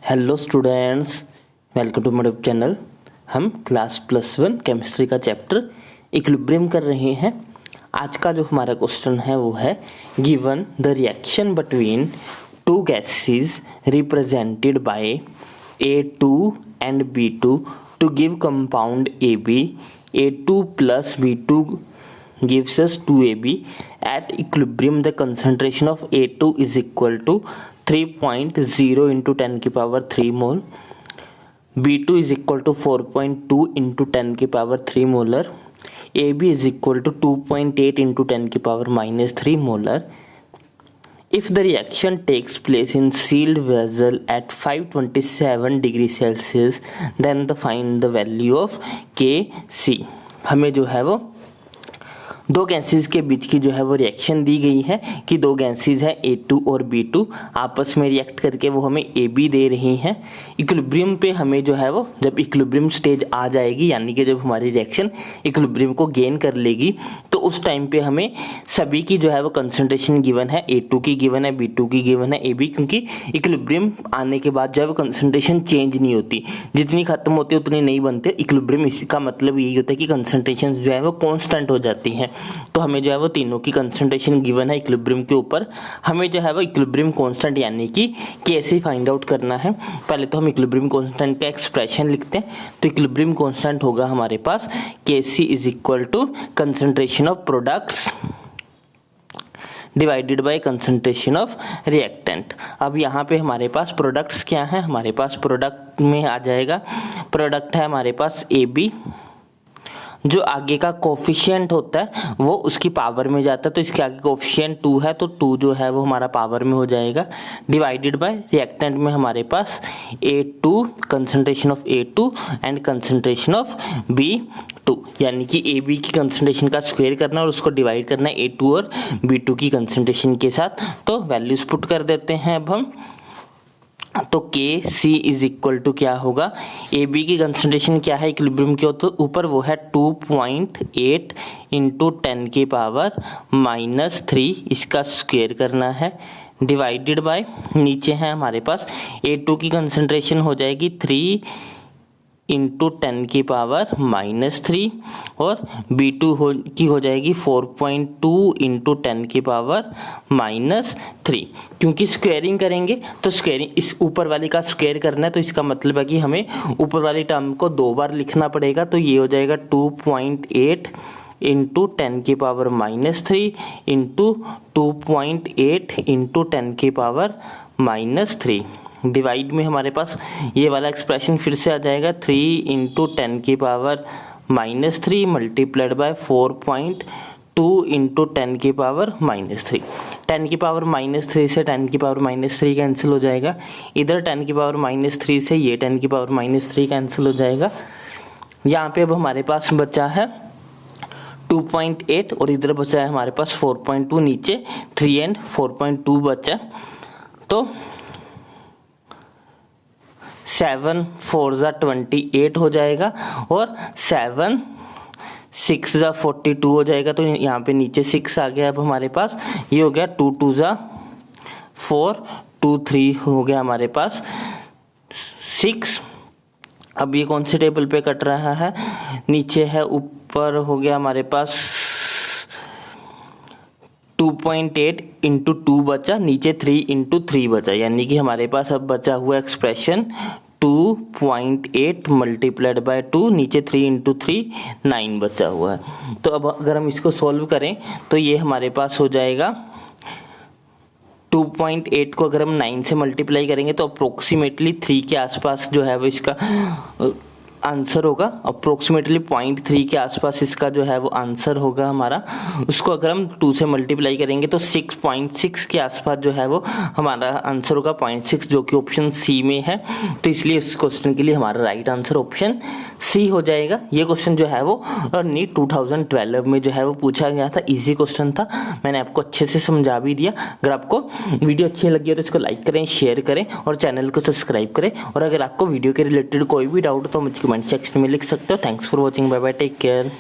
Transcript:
Hello students, welcome to my channel. हम class +1 chemistry का chapter equilibrium कर रहे हैं। आज का जो हमारा क्वेश्चन है वो है given the reaction between two gases represented by A2 and B2 to give compound AB। A2 plus B2 gives us 2AB. At equilibrium the concentration of A2 is equal to 3.0 into 10 की power 3 mole, B2 is equal to 4.2 into 10 की power 3 molar, AB is equal to 2.8 into 10 की power -3 molar. If the reaction takes place in sealed vessel at 527 degree Celsius, then find the value of Kc. हमें जो है वो दो gases के बीच की जो है वो रिएक्शन दी गई है कि दो गैसेस है A2 और B2 आपस में रिएक्ट करके वो हमें AB दे रही हैं। इक्विलिब्रियम पे हमें जो है वो जब इक्विलिब्रियम स्टेज आ जाएगी, यानी कि जब हमारी रिएक्शन इक्विलिब्रियम को गेन कर लेगी, तो उस टाइम पे हमें सभी की जो है वो कंसंट्रेशन गिवन है, A2 की गिवन है, B2 की गिवन है, AB, क्योंकि इक्विलिब्रियम आने के बाद जो है वो कंसंट्रेशन चेंज नहीं होती, जितनी खत्म होती है उतनी नहीं बनते। इक्विलिब्रियम इसका मतलब यही होता है कि कंसंट्रेशन जो है वो कांस्टेंट हो जाती हैं। तो हमें जो है वो तीनों की कंसंट्रेशन गिवन है इक्विलिब्रियम के ऊपर। हमें जो है वो इक्विलिब्रियम कांस्टेंट यानी कि कैसे फाइंड आउट करना है। पहले तो हम इक्विलिब्रियम कांस्टेंट का एक्सप्रेशन लिखते हैं। तो इक्विलिब्रियम कांस्टेंट होगा हमारे पास Kc is equal to concentration of products divided by concentration of reactant. अब यहाँ पे हमारे पास प्रोडक्ट्स क्या है, हमारे पास प्रोडक्ट में आ जाएगा, प्रोडक्ट है हमारे पास AB, जो आगे का कोफिशिएंट होता है वो उसकी पावर में जाता है, तो इसके आगे कोफिशिएंट 2 है, तो 2 जो है वो हमारा पावर में हो जाएगा, डिवाइडेड बाय रिएक्टेंट में हमारे पास A2, concentration of A2 and concentration of B2, यानी कि AB की कंसंट्रेशन का स्क्वायर करना और उसको डिवाइड करना है A2 और B2 की कंसंट्रेशन के साथ। तो वैल्यूज पुट कर देते हैं अब हम। तो Kc इज इक्वल टू क्या होगा, AB की कंसंट्रेशन क्या है इक्विलिब्रियम के ऊपर, वो है 2.8 इंटू 10 की पावर -3, इसका स्क्वायर करना है, डिवाइडेड बाय नीचे है हमारे पास A2 की कंसंट्रेशन हो जाएगी 3 इंटू 10 की पावर -3 और B2 की हो जाएगी 4.2 इंटू 10 की पावर -3। क्योंकि स्क्वेयरिंग करेंगे तो स्क्वेयरिंग इस ऊपर वाली का स्क्वेयर करना है, तो इसका मतलब है कि हमें ऊपर वाली टर्म को 2 बार लिखना पड़ेगा। तो ये हो जाएगा 2.8 इंटू 10 की पावर -3 इंटू 2.8 इंटू 10 की पावर -3। डिवाइड में हमारे पास ये वाला एक्सप्रेशन फिर से आ जाएगा, 3 इंटू 10 की पावर -3 मल्टीप्लाइड बाय 4.2 इंटू 10 की पावर -3। 10 की पावर -3 से 10 की पावर -3 कैंसिल हो जाएगा, इधर 10 की पावर -3 से ये 10 की पावर -3 कैंसिल हो जाएगा। यहाँ पे अब हमारे पास बचा है 2.8 और इधर बचा है हमारे पास 4.2, नीचे 3 एंड 4.2 बचा। तो 7 4 28 हो जाएगा और 7 6 42 हो जाएगा। तो यहाँ पे नीचे 6 आ गया अब हमारे पास, ये हो गया 2 2 4 2 3 हो गया हमारे पास 6। अब ये कौन से टेबल पे कट रहा है, नीचे है, ऊपर हो गया हमारे पास 2.8 इंटू 2 बचा, नीचे 3 इंटू 3 बचा, यानी कि हमारे पास अब बचा हुआ एक्सप्रेशन 2.8 मल्टीप्लाइड बाय 2, नीचे 3 इंटू 3 9 बचा हुआ है। तो अब अगर हम इसको सॉल्व करें तो ये हमारे पास हो जाएगा 2.8 को अगर हम 9 से मल्टीप्लाई करेंगे तो अप्रोक्सीमेटली 3 के आसपास जो है वो इसका आंसर होगा। अप्रोक्सीमेटली 0.3 के आसपास इसका जो है वो आंसर होगा हमारा। उसको अगर हम 2 से मल्टीप्लाई करेंगे तो 6.6 के आसपास जो है वो हमारा आंसर होगा, 0.6, जो कि ऑप्शन सी में है। तो इसलिए इस क्वेश्चन के लिए हमारा राइट आंसर ऑप्शन सी हो जाएगा। ये क्वेश्चन जो है वो नीट 2012 में जो है वो पूछा गया था, इजी क्वेश्चन था, मैंने आपको अच्छे से समझा भी दिया। अगर आपको वीडियो अच्छी लगी हो तो इसको लाइक करें, शेयर करें और चैनल को सब्सक्राइब करें। और अगर आपको वीडियो के रिलेटेड कोई भी डाउट हो तो मुझे कमेंट सेक्शन में लिख सकते हो। Thanks for watching, bye bye, take care.